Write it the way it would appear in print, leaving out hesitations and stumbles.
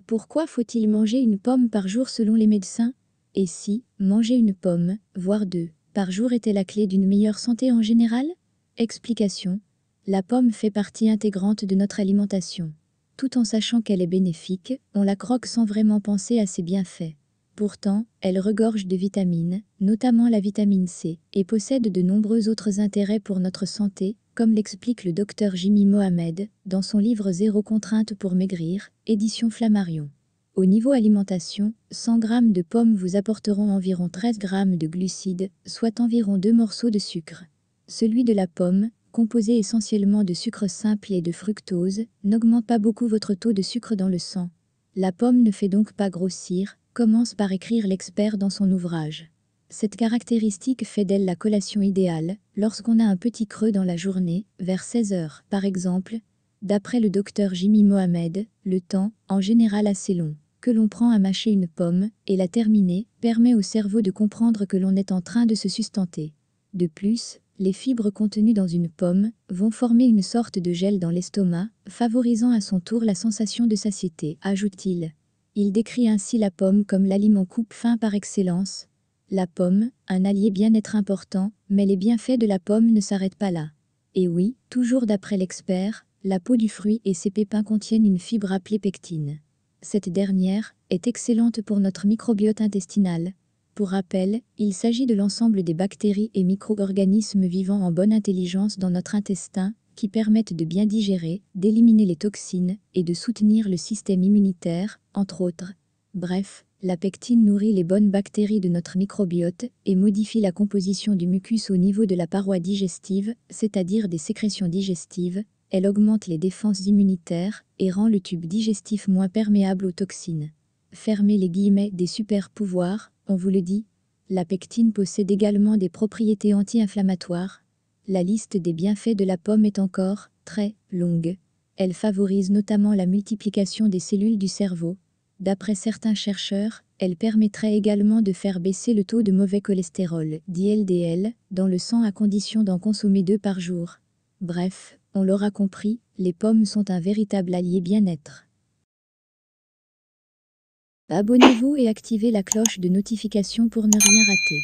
Pourquoi faut-il manger une pomme par jour selon les médecins? Et si manger une pomme, voire deux, par jour était la clé d'une meilleure santé en général? Explication. La pomme fait partie intégrante de notre alimentation. Tout en sachant qu'elle est bénéfique, on la croque sans vraiment penser à ses bienfaits. Pourtant, elle regorge de vitamines, notamment la vitamine C, et possède de nombreux autres intérêts pour notre santé, comme l'explique le docteur Jimmy Mohamed dans son livre Zéro contrainte pour maigrir, édition Flammarion. Au niveau alimentation, 100 g de pommes vous apporteront environ 13 g de glucides, soit environ 2 morceaux de sucre. Celui de la pomme, composé essentiellement de sucre simple et de fructose, n'augmente pas beaucoup votre taux de sucre dans le sang. La pomme ne fait donc pas grossir, commence par écrire l'expert dans son ouvrage. Cette caractéristique fait d'elle la collation idéale, lorsqu'on a un petit creux dans la journée, vers 16 h par exemple. D'après le docteur Jimmy Mohamed, le temps, en général assez long, que l'on prend à mâcher une pomme, et la terminer, permet au cerveau de comprendre que l'on est en train de se sustenter. De plus, les fibres contenues dans une pomme vont former une sorte de gel dans l'estomac, favorisant à son tour la sensation de satiété, ajoute-t-il. Il décrit ainsi la pomme comme l'aliment coupe-faim par excellence. La pomme, un allié bien-être important, mais les bienfaits de la pomme ne s'arrêtent pas là. Et oui, toujours d'après l'expert, la peau du fruit et ses pépins contiennent une fibre appelée pectine. Cette dernière est excellente pour notre microbiote intestinal. Pour rappel, il s'agit de l'ensemble des bactéries et micro-organismes vivant en bonne intelligence dans notre intestin, qui permettent de bien digérer, d'éliminer les toxines et de soutenir le système immunitaire, entre autres. Bref, la pectine nourrit les bonnes bactéries de notre microbiote et modifie la composition du mucus au niveau de la paroi digestive, c'est-à-dire des sécrétions digestives. Elle augmente les défenses immunitaires et rend le tube digestif moins perméable aux toxines. Fermez les guillemets des super pouvoirs, on vous le dit. La pectine possède également des propriétés anti-inflammatoires. La liste des bienfaits de la pomme est encore très longue. Elle favorise notamment la multiplication des cellules du cerveau. D'après certains chercheurs, elle permettrait également de faire baisser le taux de mauvais cholestérol, dit LDL, dans le sang à condition d'en consommer 2 par jour. Bref, on l'aura compris, les pommes sont un véritable allié bien-être. Abonnez-vous et activez la cloche de notification pour ne rien rater.